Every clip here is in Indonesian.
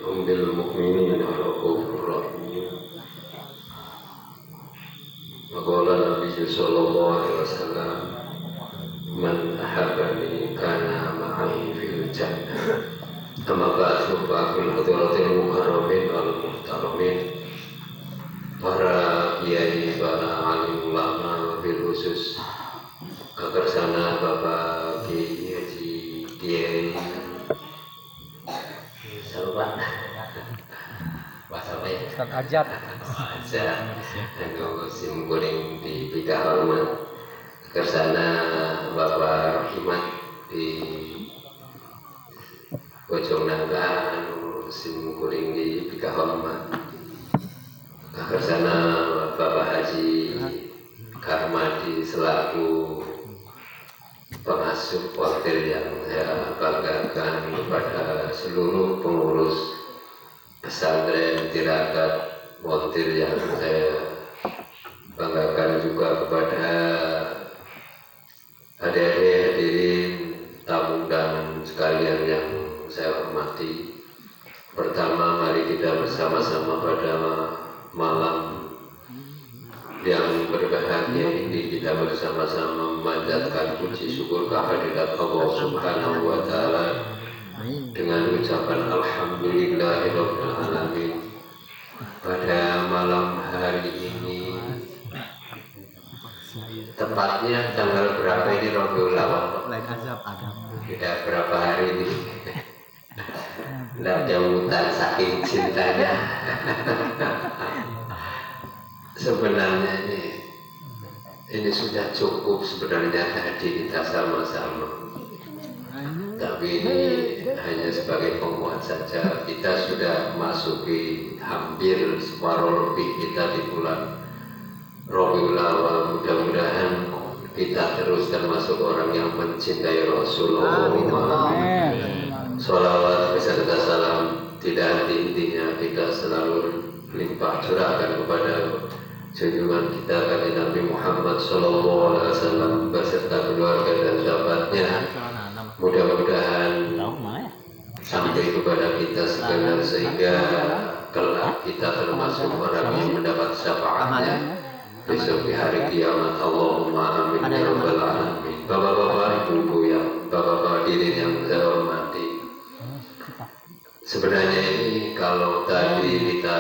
بالمؤمنين رؤوف رحيم. وقال النبي صلى الله عليه وسلم من أحبني كان معي في الجنة. أما بعد فأقول حضرات المكرمين والمحترمين, para kiai, para alim ulama, wabil khusus kekersana Bapak Kiai Haji Kiai Salwan Pak Salwan Ustaz Ajat dan Sim Kuning di Bidang Hormat, kekersana Bapak Rahimat di Bojong Nangka, Sim Kuning di Bidang Hormat, kekersana Bapak Haji Karmadi selaku pengasuh hotel yang saya banggakan, kepada seluruh pengurus pesantren Tirakat Montir yang saya banggakan, juga kepada adik-adik hadirin tamu dan sekalian yang saya hormati. Pertama, mari kita bersama-sama pada malam yang berbahagia ini kita bersama-sama memanjatkan puji syukur kehadirat Allah Subhanahu wa Ta'ala dengan ucapan Alhamdulillahirabbil alamin. Pada malam hari ini, tepatnya tanggal berapa ini Rabiul Awal? Tidak berapa hari ini. Tidak jauhan saking cintanya. Sebenarnya ini sudah cukup sebenarnya tadi kita sama-sama, tapi ini hanya sebagai penguat saja. Kita sudah masuki hampir separuh lebih kita di bulan Rabiul Awal. Mudah-mudahan kita terus termasuk orang yang mencintai Rasulullah. Sholawat beserta salam tidak henti-hentinya kita selalu limpah curahkan kepada junjungan kita kanjeng Nabi Muhammad Sallallahu Alaihi Wasallam beserta keluarga dan sahabatnya. Mudah-mudahan sampai kepada kita sekalian sehingga kelak kita termasuk orang yang mendapat syafaatnya besok di hari kiamat. Allahumma amin ya rabbal alamin. Bapak-bapak, ibu-ibu yang bapak-bapak hadirin yang saya hormati, sebenarnya ini kalau tadi kita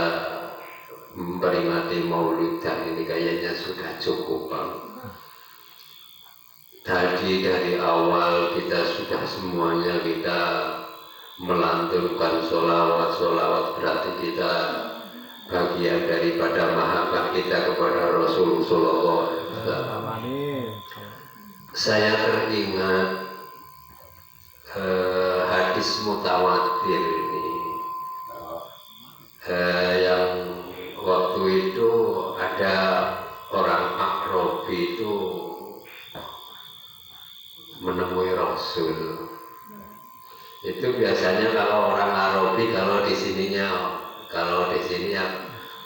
memperingati Maulidan ini kayaknya sudah cukup, Bang. Tadi dari awal kita sudah semuanya kita melantunkan sholawat berarti kita bagian daripada mahabbah kita kepada Rasulullah. Saya teringat hadis mutawatir ini yang waktu itu ada orang Arabi itu menemui Rasul. Itu biasanya kalau orang Arabi, kalau di sininya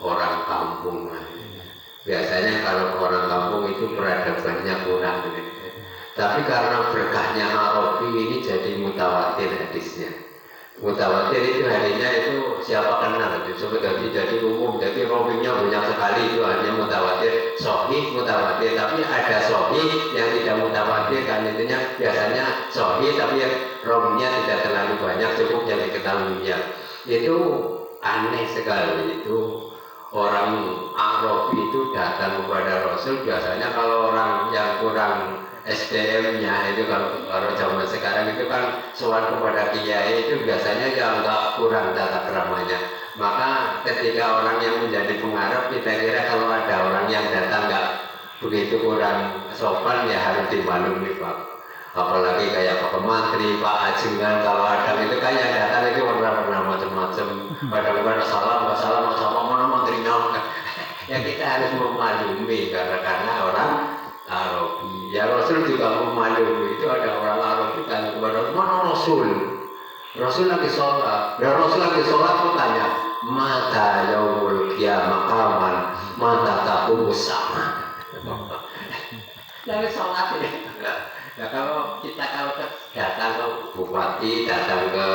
orang kampung. Biasanya kalau orang kampung itu peradabannya kurang. Tapi karena berkahnya Arabi ini jadi mutawatir hadisnya. Mutawatir itu harinya itu siapa kenal itu seperti jadi umum, jadi robinya banyak sekali, itu hanya mutawatir, sahih mutawatir. Tapi ada sahih yang tidak mutawatir, kan intinya biasanya sahih tapi yang robinya tidak terlalu banyak, cukup yang diketahuinya. Itu aneh sekali. Itu orang Arabi itu datang kepada Rasul. Biasanya kalau orang yang kurang SDM-nya itu kalau zaman sekarang itu kan soal kepada kiai itu biasanya yang enggak kurang tata keramanya. Maka ketika orang yang menjadi pengarap, kita kira kalau ada orang yang datang enggak begitu kurang sopan ya harus dimaklumi, Pak. Apalagi kayak Pak Menteri, Pak Ajengan, kalau ada itu kan yang datang itu warna-warna macam-macam. Pada salam mana menterinya. Ya kita harus memaklumi karena orang Arabi. Ya Rasul juga memaklumi, itu ada orang Arabi tanya kepada mana Rasul? Rasul lagi sholat. Ya Rasul lagi sholat bertanya, mata yaumul qiyamah kaman, mata taqumu sama. Lagi sholat ya. Ya kalau kita datang ke bupati, datang ke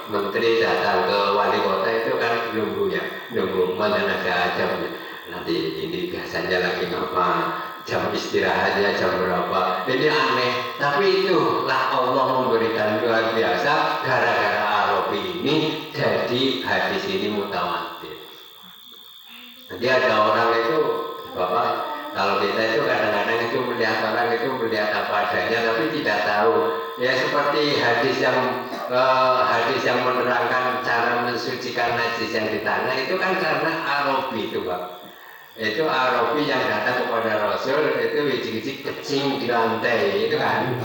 menteri, datang ke wali kota cuma yang ada aja nanti ini biasanya lagi ngapa, jam istirahatnya jam berapa, ini aneh. Tapi itulah Allah memberikan luar biasa, gara-gara Arabi ini jadi hadis ini mutawatir. Jadi ada orang itu, Bapak, kalau kita itu kadang-kadang itu melihat orang itu melihat apa adanya, tapi tidak tahu. Ya seperti hadis yang menerangkan cara mensucikan najis yang di tanah itu kan karena Arabi itu, Pak. Itu Arabi yang datang kepada Rasul itu wiji-wiji kecing di lantai itu kan.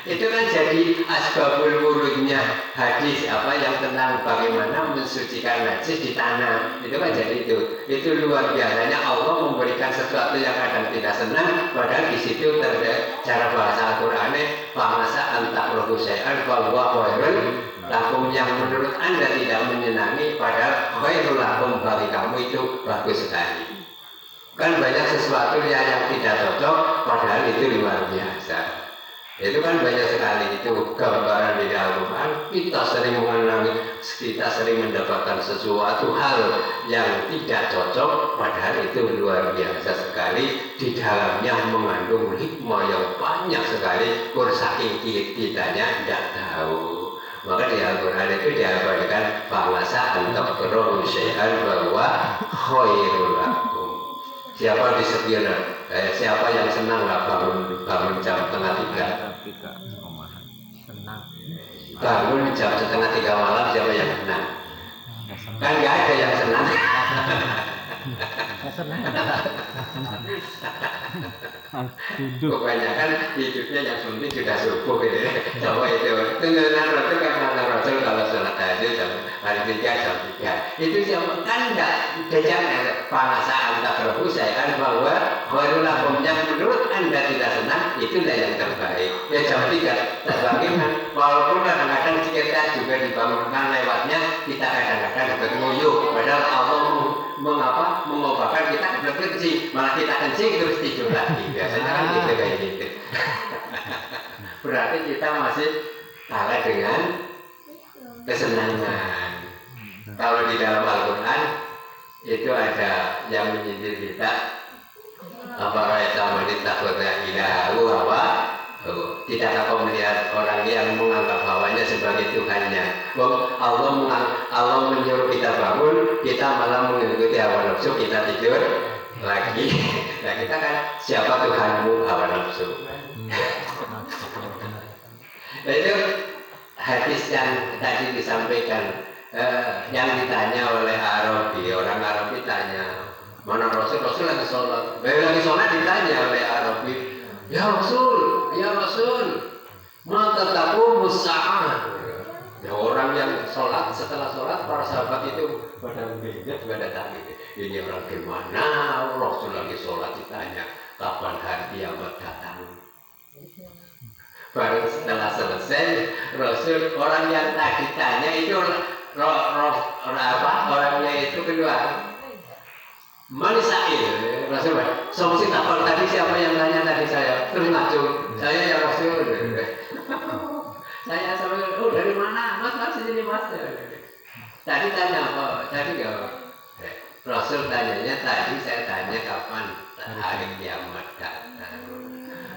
Itu kan jadi asbabul wurudnya hadis apa yang tentang bagaimana mensucikan najis di tanah. Itu kan jadi itu luar biasanya Allah memberikan sesuatu yang kadang tidak senang, padahal di situ terdapat cara bahasa Al-Qur'annya famasa antakrohu syai'an bahwa khairul lakum, yang menurut Anda tidak menyenangi padahal khairul lakum bagi kamu itu bagus sekali. Kan banyak sesuatu yang tidak cocok padahal itu luar biasa. Itu kan banyak sekali itu gambaran di Al-Quran. Kita sering mengenali, kita sering mendapatkan sesuatu hal yang tidak cocok padahal itu luar biasa sekali. Di dalamnya mengandung hikmah yang banyak sekali. Saking kitanya tidak tahu. Maka di Al-Quran itu diabadikan famasa antakrohu syai'an bahwa khairul lakum. Siapa disepion? Siapa yang senang nggak bangun jam setengah 3? Bangun jam setengah 3 malam, siapa yang senang? Kan nggak ada yang senang. Kebanyakan hidupnya yang penting sudah subuh gitu. Coba itu Rasul kan Rasul kalau sholat tahajud hari 3 jam 3 itu siapa kan enggak jangan famasa antakrohu syai'an bahwa khairul lakum, yang menurut Anda tidak senang itulah yang terbaik. Ya jam 3 terbagaimana, walaupun kadang-kadang kita juga dibangunkan lewatnya, kita kadang-kadang bermuyuh padahal Allah mengobatkan kita berkencing, malah kita kencing terus tidur lagi. Biasanya kan gitu kayak gitu. Berarti kita masih kalah dengan kesenangan. Kalau di dalam Al-Quran itu ada yang menyindir kita, apa raita wanita kota ilahu apa? Tidakkah kau melihat orang yang menganggap hawanya sebagai Tuhannya? Allah menyuruh kita bangun, kita malah mengikuti hawa nafsu, kita tidur lagi. Nah kita kan siapa Tuhanmu? Hawa nafsu. Itu hadis yang tadi disampaikan, yang ditanya oleh Arabi, orang Arabi tanya mana Rasul lagi sholat, ditanya oleh Arabi, ya Rasul, mata taku musa'ah. Ya, orang yang sholat, setelah sholat para sahabat itu pada melihat, pada tanya, ini orang gimana? Rasul lagi sholat ditanya, kapan hari kiamat datang? Baru setelah selesai, Rasul, orang yang tadi tanya itu orangnya itu keluar. Manisail, Rasul, solusi takut tadi siapa yang tanya tadi saya? Terus ngacung, saya ya Rasul. Saya sampai, dari mana? Mas sini mas. Tadi tanya apa? Tadi nggak. Rasul tanyanya tadi saya tanya kapan hari kiamat datang.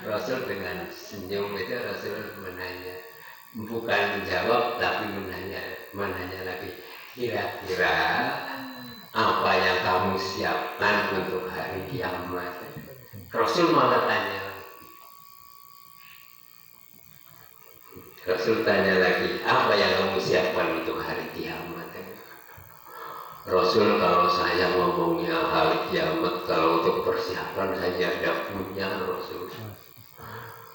Rasul dengan senyum itu Rasul menanya, bukan menjawab tapi menanya lagi, kira-kira apa yang kamu siapkan untuk hari kiamat? Rasul malah tanya lagi. Rasul tanya lagi, apa yang kamu siapkan untuk hari kiamat? Rasul, kalau saya ngomongnya hari kiamat, kalau untuk persiapan saya tidak punya, Rasul.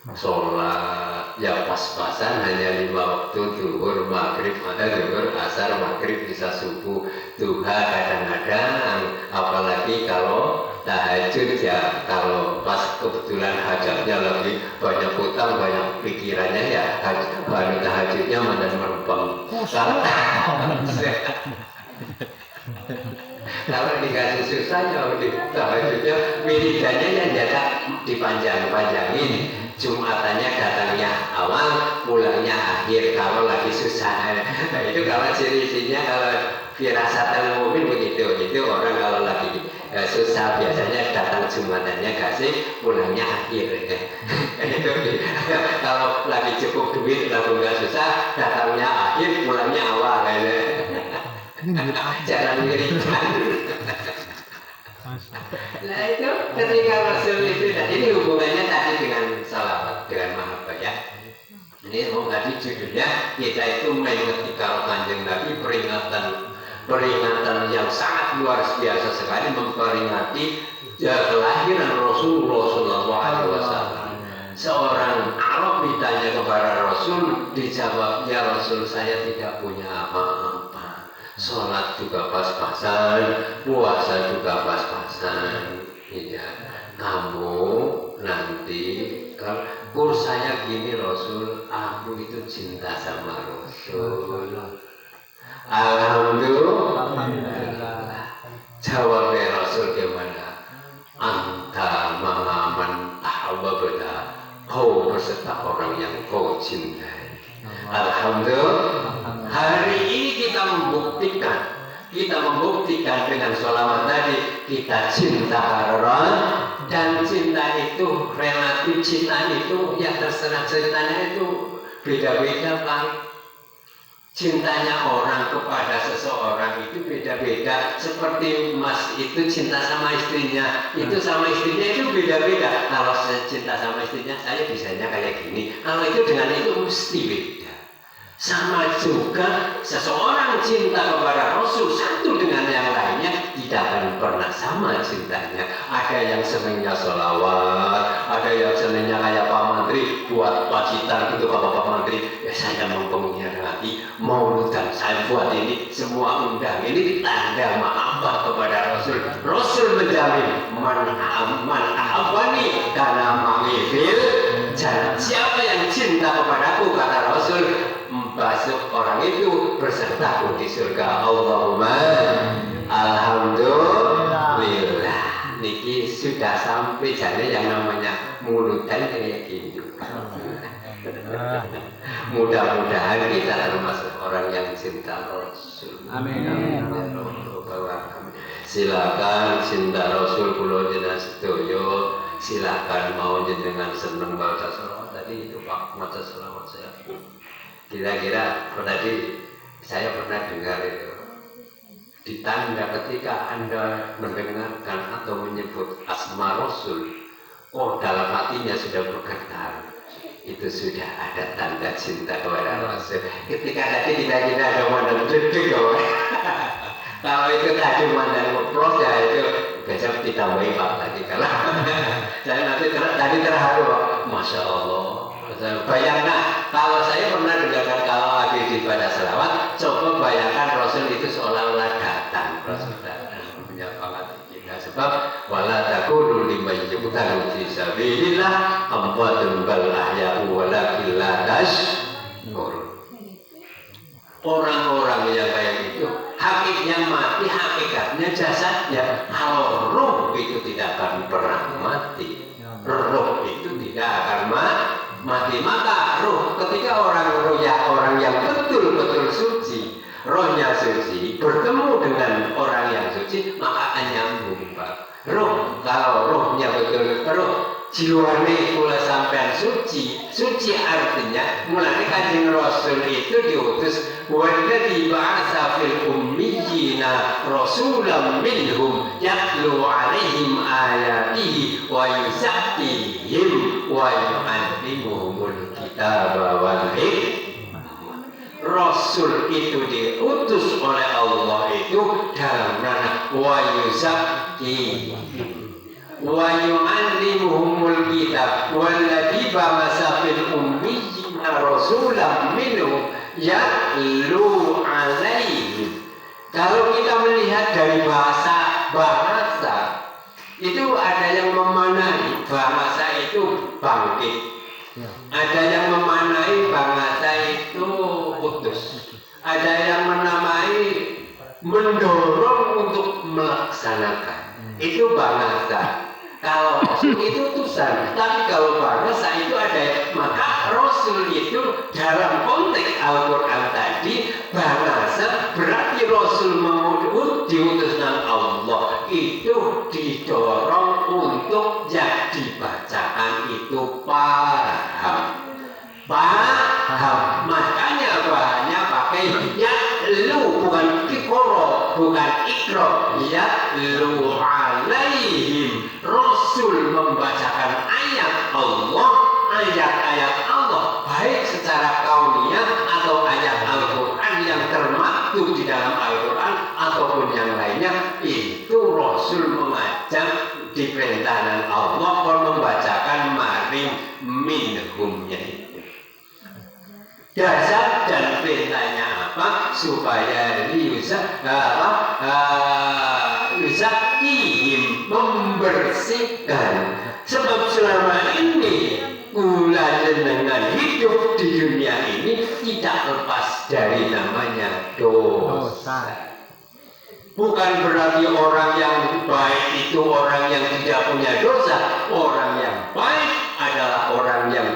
Sholat ya pas-pasan hanya 5 waktu, zuhur, maghrib, zuhur, asar, maghrib, bisa subuh, duha kadang-kadang, apalagi kalau tahajud ya, kalau pas kebetulan hajatnya lagi banyak utang, banyak pikirannya ya baru tahajudnya mana merempeng. Kalau dikasih susah ya tahajudnya wiridannya yang jatah dipanjang-panjangin. Jumatannya datangnya awal, pulangnya akhir kalau lagi susah. Nah, itu kalau ciri-cirinya kalau firasatan mukmin begitu. Itu orang kalau lagi susah biasanya datang Jumatannya kasih, pulangnya akhir. Itu kalau lagi cukup duit lalu nggak susah, datangnya akhir, pulangnya awal. Jangan ngirikan. Nah itu ketika Rasul itu, dan ini hubungannya tadi dengan salawat, dengan mahabbah ya. Ini tadi judulnya kita itu mengetika Kanjeng Nabi, peringatan yang sangat luar biasa sekali, memperingati kelahiran Rasulullah SAW. Seorang Arab ditanya kepada Rasul, dijawabnya Rasul, saya tidak punya apa-apa. Sholat juga pas-pasan, puasa juga pas-pasan. Ya, kamu nanti kalau kurs saya gini Rasul, aku itu cinta sama Rasul. Alhamdulillah. Jawabnya Rasul gimana? Anta ma'aman ahbabna, kau beserta orang yang kau cintai. Alhamdulillah. Hari ini kita membuktikan dengan sholawat tadi kita cinta Allah, dan cinta itu relatif, cinta itu ya terserah, ceritanya itu beda-beda Pak. Cintanya orang kepada seseorang itu beda-beda. Seperti Mas itu cinta sama istrinya, itu sama istrinya itu beda-beda. Kalau saya cinta sama istrinya, saya bisanya kayak gini. Kalau itu dengan itu mesti beda. Sama juga seseorang cinta kepada Rasul satu dengan yang lainnya tidak akan pernah sama cintanya. Ada yang senangnya sholawat, ada yang senangnya kayak Pak Menteri buat wajitan gitu ke Bapak Menteri. Ya saya mempunyai hati mauludan, saya buat ini semua undang ini tanda mahabbah kepada Rasul. Rasul menjamin man ahabani kana ma'ifil jangan. Siapa yang cinta kepadaku kata Rasul, masuk orang itu bersertaku di surga. Allahumma alhamdulillah. Niki sudah sampai jadi yang namanya mulutan kayak gitu. Mudah-mudahan kita termasuk orang yang cinta Rasul. Amin. Silakan cinta Rasul kula jenengan sedoyo. Silakan mau jenengan seneng baca selawat tadi itu Pak, baca selawat saya. Kira-kira tadi saya pernah dengar itu ditanda ketika Anda mendengarkan atau menyebut asma Rasul, oh dalam hatinya sudah bergetar, itu sudah ada tanda cinta kepada Rasul. Ketika tadi kita ada mandang dedek kalau itu tadi mandang ngeplos ya itu besok ditambahi Pak tadi kalau saya nanti tadi terharu Pak, Masya Allah. Bayangkan kalau saya pernah dengarkan kalau lagi di pada selawat, coba bayangkan Rasul itu seolah-olah datang. Rasul datang menyapa kita sebab wala taqulu liman yuqtalu fi sabilillah amwatun bal ahya'u walakin la tash'urun. Orang-orang yang kayak gitu hakikatnya mati, hakikatnya jasadnya. Kalau roh itu tidak akan pernah mati, roh itu tidak akan mati. Maka roh ketika orang yang betul-betul suci, rohnya suci, bertemu dengan orang yang suci, maka akan nyambung Pak. Roh kalau rohnya betul, roh jiwane kula sampean suci artinya mulai Kanjeng Rasul itu diutus walladzi ba'atsa fil ummiyina rasulan minhum yatlu 'alaihim ayatihi wa yuzakkihim wa yu'allimuhumul kitaba wal hikmah. Rasul itu diutus oleh Allah itu dalam ranah wa yuzakkihim wa yu'allimuhumul kitab walladzi ba'atsa fil ummiyina rasulan minhum yatlu 'alaihim. Kalau kita melihat dari bahasa itu ada yang memanai bahasa itu bangkit, ada yang memanai bahasa itu putus, ada yang menamai mendorong untuk melaksanakan. Itu bahasa. Kalau Rasul itu utusan, tapi kalau bangsa itu ada. Maka Rasul itu dalam konteks Al-Quran tadi bangsa berarti Rasul diutus dengan Allah itu didorong untuk jadi bacaan itu paham. Makanya bahannya pakai ya lu, bukan kikoro, bukan ikro, ya lu alaihim. Rasul membacakan ayat Allah, ayat-ayat Allah, baik secara kauniyah atau ayat Al-Quran yang termaktub di dalam Al-Quran ataupun yang lainnya, itu Rasul mengajak diperintahkan Allah membacakan maring minhumnya itu. Dasar dan perintahnya apa? Supaya yuzakihim, membersihkan. Sebab selama ini kula dengan hidup di dunia ini tidak lepas dari namanya dosa. Bukan berarti orang yang baik itu orang yang tidak punya dosa. Orang yang baik adalah orang yang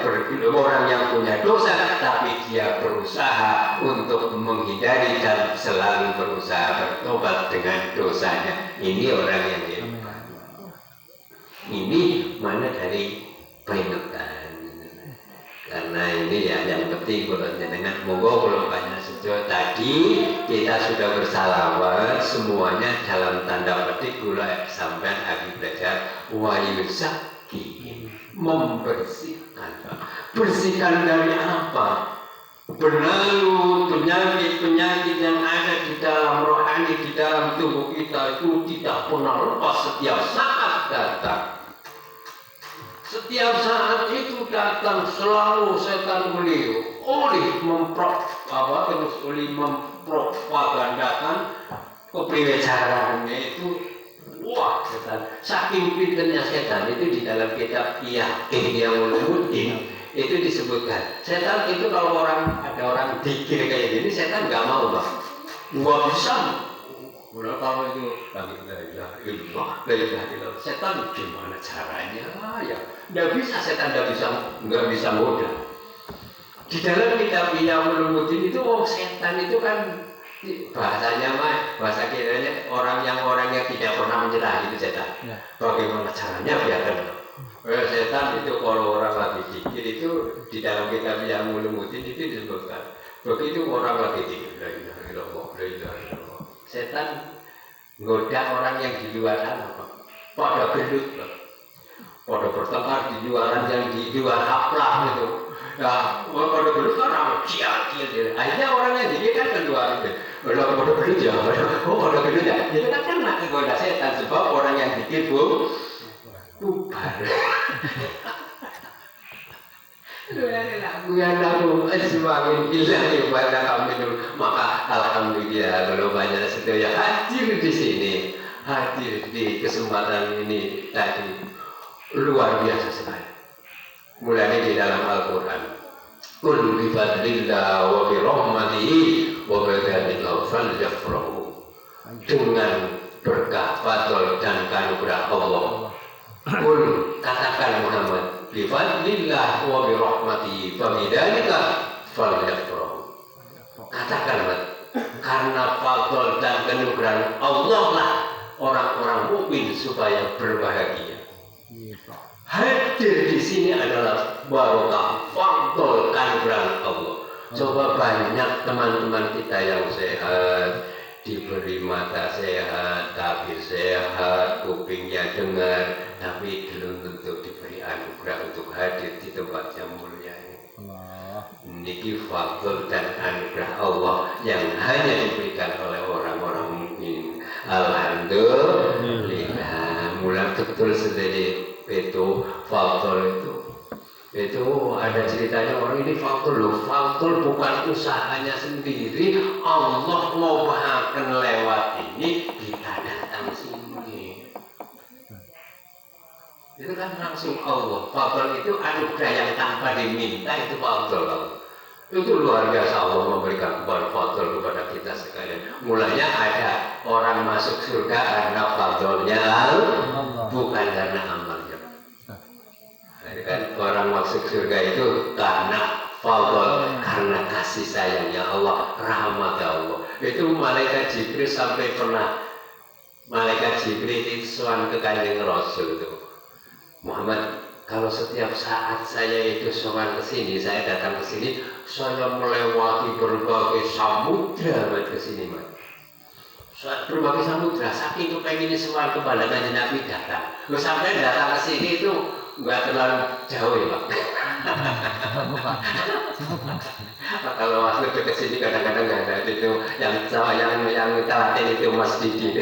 punya dosa, tapi dia berusaha untuk menghindari dan selalu berusaha bertobat dengan dosanya. Ini orang yang hebat. Ini mana dari peringatan. Karena ini ya yang penting kalau jenengan monggo kalau banyak sejauh tadi kita sudah bersalawat semuanya dalam tanda petik gula sampai habis belajar wayusaki, membersihkan. Bersihkan dari apa? Benalu penyakit-penyakit yang ada di dalam rohani, di dalam tubuh kita itu tidak pernah lepas, setiap saat datang. Setiap saat itu datang selalu setan beliau oleh mempropagandakan kepriwecaraannya itu. Wah, setan saking pinternya setan itu di dalam kitab Yakin yang Ulumuddin itu disebutkan. Setan itu kalau ada orang dikir kayak gini, setan nggak mau bang, nggak bisa. Udah kalau itu setan gimana caranya ya? Nggak bisa, setan nggak bisa modal. Di dalam kitab Ulumuddin itu setan itu kan bahasanya bahasa kiranya orang yang tidak pernah menyerah itu setan. Ya. Bagaimana caranya biarkan. Setan itu kalau orang lagi zikir itu di dalam kitab Ulumuddin itu disebutkan. Begitu orang lagi zikir, setan ngoda orang yang di luar sana pada gendut, pada bertengkar di luaran yang di luar haplah itu. Nah, pada gendut orang dia. Akhirnya orang yang dikit kan keluar itu. Kalau pada gendut ya, pada gendut ya. Itu kan kena kegoda setan sebab orang yang dikit bubar. Maka alhamdulillah kalau banyak sedaya hadir di sini, hadir di kesempatan ini tadi luar biasa sekali. Mulai di dalam Al-Quran, Qul bi fadlillah wa bi rahmatihi wa bi dzalika falyafrahu. Dengan berkah, fadl dan karunia Allah. Qul, katakan Muhammad, bi fadlillah wa bi rahmatihi fa bi dzalika falyafrahu. Katakan karena fadl dan karunia Allah lah orang-orang mukmin supaya berbahagia. Hadir di sini adalah barokah fadl karunia Allah. Coba banyak teman-teman kita yang sehat, diberi mata sehat, tabir sehat, kupingnya dengar, tapi belum tentu diberi anugerah untuk hadir di tempat yang mulia ini. Niki fadl dan anugerah Allah yang hanya diberikan oleh orang-orang mukmin. Alhamdulillah, mulai betul sendiri itu fadl itu ada ceritanya orang ini fadl loh. Fadl bukan usahanya sendiri, Allah mau bahkan lewat ini kita datang sini. Itu kan langsung Allah. Fadl itu anugerah yang tanpa diminta, itu fadl. Itu luar biasa Allah memberikan fadl kepada kita sekalian. Mulanya ada orang masuk surga karena fadlnya Allah, bukan karena amal. kan orang masuk surga itu karena fadl, karena kasih sayangnya Allah, rahmat Allah. Itu malaikat Jibril sampai pernah malaikat Jibril itu soal ke Kanjeng Rasul itu, Muhammad, kalau setiap saat saya itu soal ke sini, saya datang ke sini, saya melewati berbagai samudra ke sini, Mas. Berbagai samudra, saking kepenginnya soal kepada Kanjeng Nabi datang. Lu sampai datang ke sini itu nggak terlalu jauh ya, Pak. Kalau waktu ke sini kadang-kadang nggak ada itu yang telaten itu Mas Didi.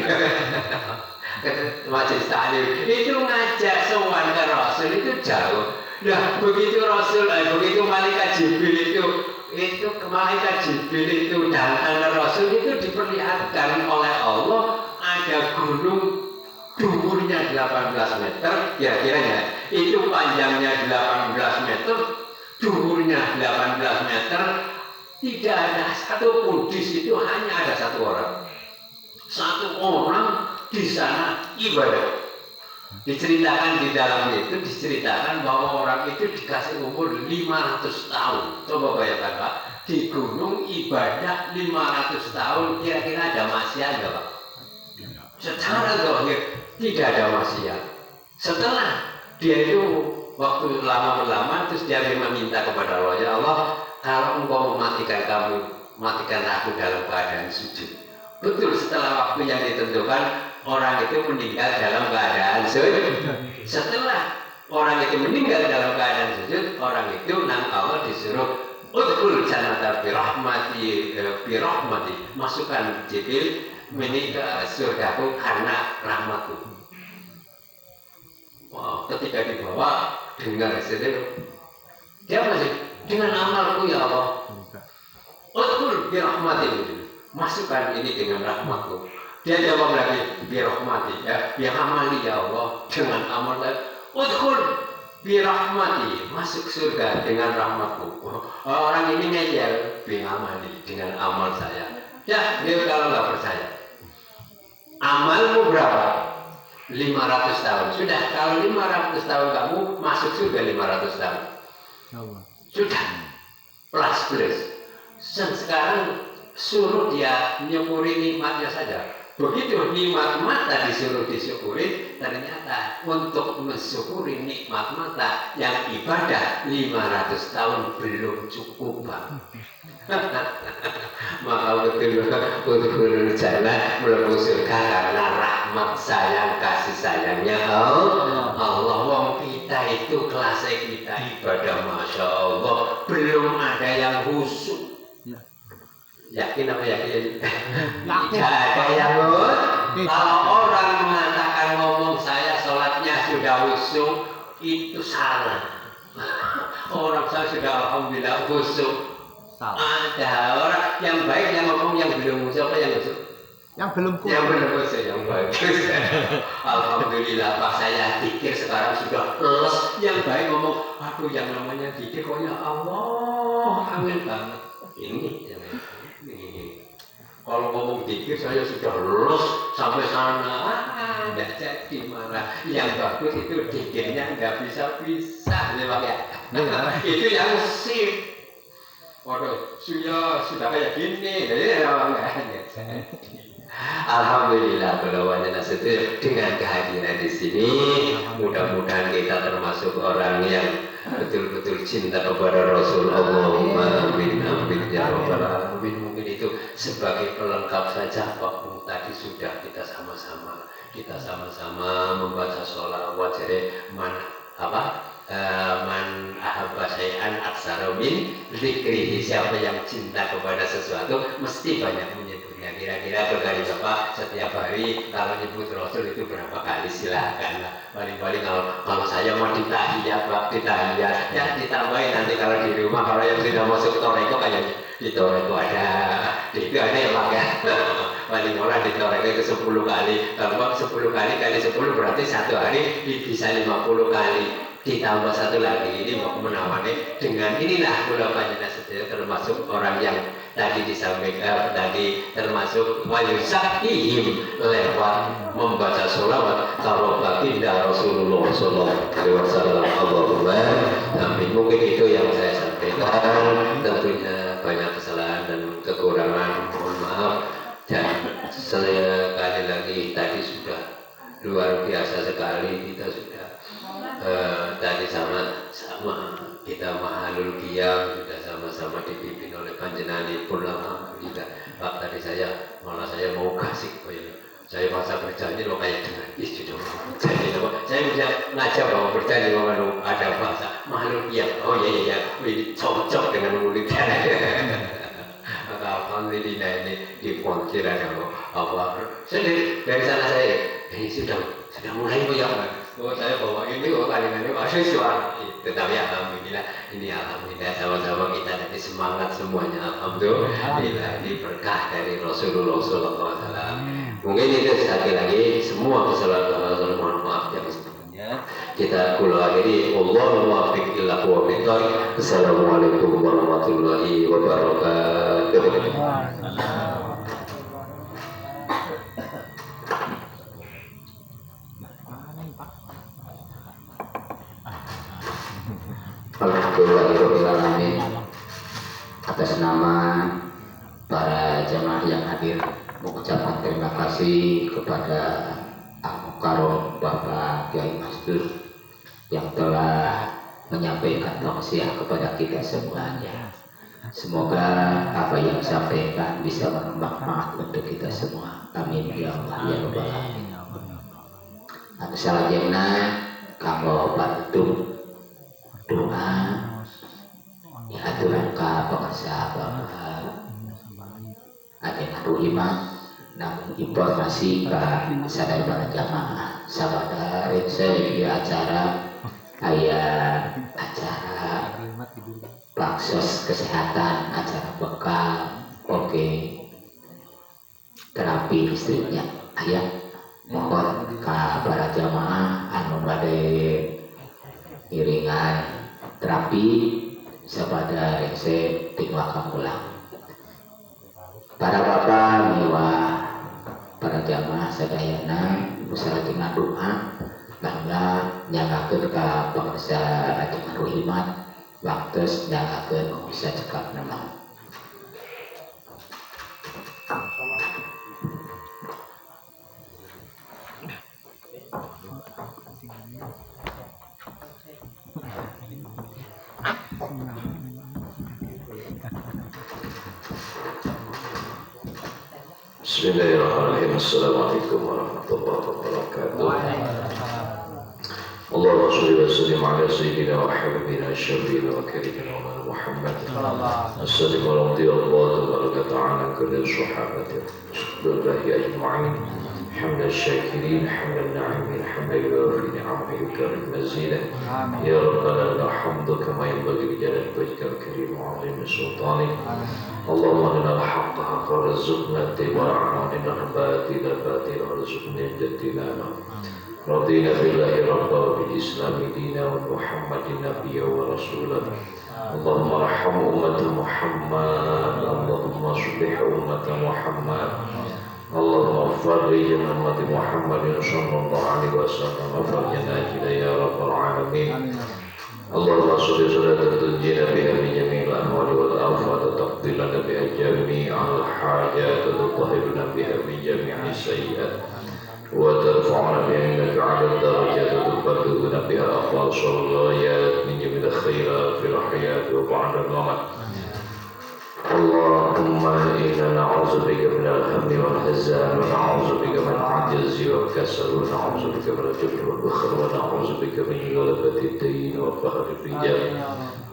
Majelis Taklim itu ngajak sowan ke Rasul itu jauh. Nah begitu Rasul, begitu malaikat Jibril itu malaikat Jibril itu datang ke Rasul itu diperlihatkan oleh Allah ada gunung dhuwurnya 18 meter, kira-kira ya, itu panjangnya 18 meter, dhuwurnya 18 meter, tidak ada satupun di situ, hanya ada satu orang. Satu orang di sana ibadah. Diceritakan di dalam itu, diceritakan bahwa orang itu dikasih umur 500 tahun. Coba bayangkan Pak, di gunung ibadah 500 tahun, kira-kira ada maksiat nggak Pak? Secara zahir tidak ada maksiat. Setelah dia itu waktu lama berlama, terus dia meminta kepada Allah, ya Allah, kalau engkau mematikan kamu, matikan aku dalam keadaan sujud. Betul, setelah waktu yang ditentukan, orang itu meninggal dalam keadaan sujud. Setelah orang itu meninggal dalam keadaan sujud, orang itu nang Allah disuruh udkhul jannata birahmati, masukkan Jibril ini ke surgaku karena rahmatku. Wow, ketika dibawa dengar sendiri, dia masih dengan amalku ya Allah. Udkhul birahmati, masukkan ini dengan rahmatku. Dia jawab lagi birahmati, ya bihamali ya Allah, dengan amal saya. Udkhul birahmati, masuk surga dengan rahmatku. Orang ini ngeyel bihamali, dengan amal saya. Ya, dia kalau nggak percaya, amalmu berapa? 500 tahun. Sudah, kalau 500 tahun kamu masuk surga 500 tahun. Sudah, plus. Sekarang suruh dia nyukuri nikmatnya saja. Begitu nikmat mata disuruh disyukuri, ternyata untuk mensyukuri nikmat mata yang ibadah 500 tahun belum cukup, Pak. Maka betul untuk jalan melebu surga karena rahmat sayang kasih sayangnya Allah. Wong kita itu kelas kita ibadah masya Allah belum ada yang khusyuk. Yakin apa yakin? Tidak ada yang kalau orang mengatakan ngomong saya sholatnya sudah khusyuk itu salah. Orang saya sudah alhamdulillah khusyuk. Ada orang yang baik yang ngomong yang belum khusyuk apa yang khusyuk? Yang belum khusyuk. Yang belum khusyuk yang bagus. Alhamdulillah Pak saya pikir sekarang sudah les. Yang baik ngomong, aduh yang namanya pikir kok ya Allah, amin banget. Ini kalau ngomong dikir saya sudah lulus sampai sana, tidak jadi malah yang bagus itu dikirnya nggak bisa ya Pak ya. Itu yang sip. Waduh, sudah kayak gini, jadi enggak. Alhamdulillah belawannya nasihat dengan kehadiran di sini. Mudah-mudahan kita termasuk orang yang betul-betul cinta kepada Rasul. Allahumma amin amin ya rabbal alamin. Mungkin itu sebagai pelengkap saja Pak. Tadi sudah kita sama-sama membaca sholawat. Jadi man ahabba syai'an aksara min dzikrihi. Siapa yang cinta kepada sesuatu mesti banyak menyebutnya. Kira-kira berkali Bapak setiap hari kalau nyebut Rasul itu berapa kali? Silakan lah. Paling-paling kalau saya mau ditahiyat Pak, ditahiyat ya ditambahin nanti kalau di rumah, kalau yang sudah masuk toreko kayaknya di Torah itu ada, itu ada ya Pak ya. Paling murah di Torah itu 10 kali. Kalau 10 kali kali 10 berarti satu hari bisa 50 kali. Ditambah satu lagi ini mau menawani dengan inilah kula panjenengan sedaya termasuk orang yang tadi disampaikan tadi termasuk wayusahihim lewat membaca sholawat kalau baginda Rasulullah Sallallahu Alaihi Wasallam. Allahumma amin. Mungkin itu yang saya sampaikan. Tentunya banyak kesalahan dan kekurangan, mohon maaf. Dan sekali lagi tadi sudah luar biasa sekali, kita sudah tadi sama kita mahalul qiyam sudah sama-sama dipimpin oleh panjenenganipun alhamdulillah. Pak tadi malah saya mau kasih saya masa berjanji lo kayak dengan istri dong. Jadi saya bisa ngajak bahwa berjanji bahwa ada bahasa mahalul qiyam. Oh iya ini cocok dengan mulut alhamdulillah ini dipontir ada apa. Saya dari sana ini sudah mulai banyak. Oh saya bawa ini kalian masih suara. Tetapi alhamdulillah ini alhamdulillah sama-sama kita jadi semangat semuanya. Alhamdulillah ini berkah dari Rasulullah SAW. Mungkin itu sekali lagi semua kesalahan mohon maaf yang sebelumnya. Kita akhiri. Wallahu muwaffiq ila aqwamit thoriq. Assalamualaikum warahmatullahi wabarakatuh. Alhamdulillahirobbilalamin. Atas nama para jamaah yang hadir mengucapkan terima kasih kepada Al-Mukarram Bapak Kiai Masdur yang telah menyampaikan tausiah kepada kita semuanya. Semoga apa yang disampaikan bisa menambah semangat untuk kita semua. Amin ya Allah ya Rabbal alamin. Anu salajengna kanggo bantu doa diaturan ka pengarsa Bapak Aden Ruhimah namun informasi ka sadaya para jamaah sabada di acara acara baksos kesehatan, acara bekal terapi listriknya mohon ka para jamaah anu bade iringan terapi sabada rese tinggal kamulang para bapak mewah para jamaah sadayana musalatina doa bangga nyagakeun ka pangarsa Aden Ruhimat waktos nyagakeun bisa cekap nama. Bismillahirrahmanirrahim. Assalamualaikum warahmatullahi wabarakatuh. Allahumma shalli wa sallim ala sayyidina wa habibina syarifina wa karimina wa Muhammad. Assalamu alaikum warahmatullahi wabarakatuh. Kullu sahabati billahi ajma'in. حمد الشاكرين حمد الناعمين حمد الوافي نعمه وكرم مزيدا يا ربنا لك الحمد كما ينبغي لجلال وجهك الكريم وعظيم سلطانك اللهم ارنا الحق حقا وارزقنا اتباعه وارنا الباطل باطلا وارزقنا اجتنابه رضينا بالله ربا وبالاسلام دينا وبمحمد نبيا ورسولا اللهم ارحم امه محمد اللهم اصلح امه محمد اللهم فرج أمة محمد صلى الله عليه وسلم وفرجنا إلى يا رب العالمين اللهم صل صلاة تنجينا بها من جميع الأموال والآفات وتقضي لنا بها جميع الحاجات وتطهرنا بها من جميع السيئات وترفعنا بها إنك على الدرجات وتبلغنا بها أقصى الغايات من جميع الخيرات في الحياة وبعد الممات اللهم إنا نعوذ بك من الهم والحزن ونعوذ بك من العجز والكسل ونعوذ بك من الجبن والبخل ونعوذ بك من غلبة الدين وقهر الرجال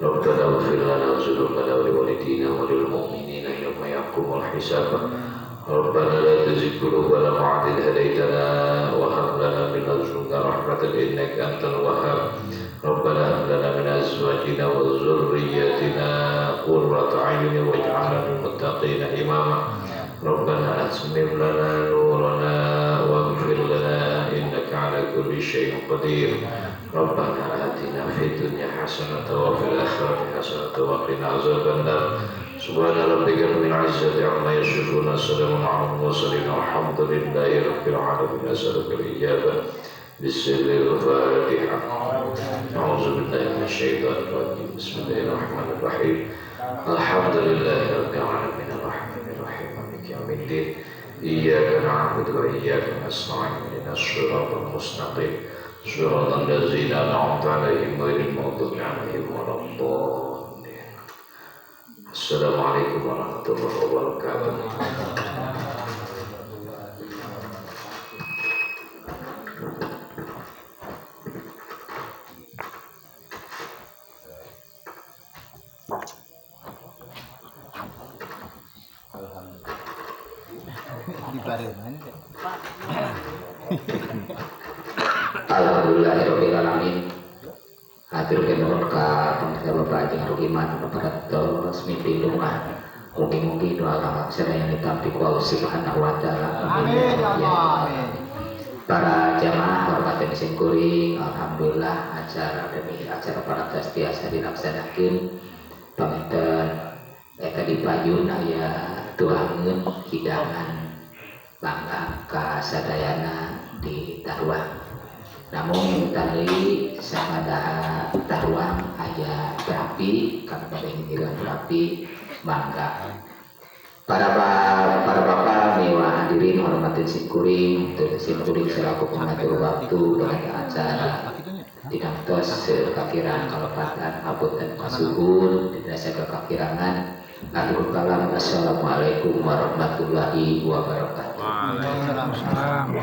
ربنا اغفر لنا ذنوبنا ولوالدينا وللمؤمنين يوم يقوم الحساب ربنا لا تزغ قلوبنا بعد إذ هديتنا وهب لنا من لدنك رحمة إنك أنت الوهاب ربنا هب لنا من أزواجنا وذرياتنا قرة أعين واجعلنا للمتقين إماما ربنا أتمم لنا نورنا واغفر لنا إنك على كل شيء قدير ربنا آتنا في الدنيا حسنة وفي الآخرة حسنة وقنا عذاب النار سبحان ربك رب العزة عما يصفون سلام على المرسلين والحمد لله رب العالمين أسألك الإجابة بسر الفاتحة أعوذ بالله من الشيطان الرجيم بسم الله الرحمن الرحيم الحمد لله رب العالمين الرحمن الرحيم مالك يوم الدين إياك نعبد وإياك نستعين اهدنا الصراط المستقيم صراط الذين أنعمت عليهم غير المغضوب عليهم ولا الضالين السلام عليكم ورحمة الله وبركاته. Alhamdulillahirobbilalamin. Hatur kenuhun ka panggilan Bapak jeung rugiman papatos mimpi lumah. Mugi-mugi doa kang sadaya ditampi ku Allah Subhanahu wa taala. Amin ya Allah. Para jamaah hormatan sing kuring, alhamdulillah acara demi acara paratos tiasa dilaksanakeun. Paminten eta di payun aya tuangeun hidangan bangga ka sadayana di Tarwang. Namun tadi samadaha Tarwang aya berapi kami pengiran berapi bangga. Para bapak mewah hadirin hormatin simkuring selaku pengatur waktu pada acara tidak tos kekakiran kalopatan abot dan kasuhun tidak saya kekakirangan. Akhirul kalam, assalamualaikum warahmatullahi wabarakatuh. Waalaikumsalam.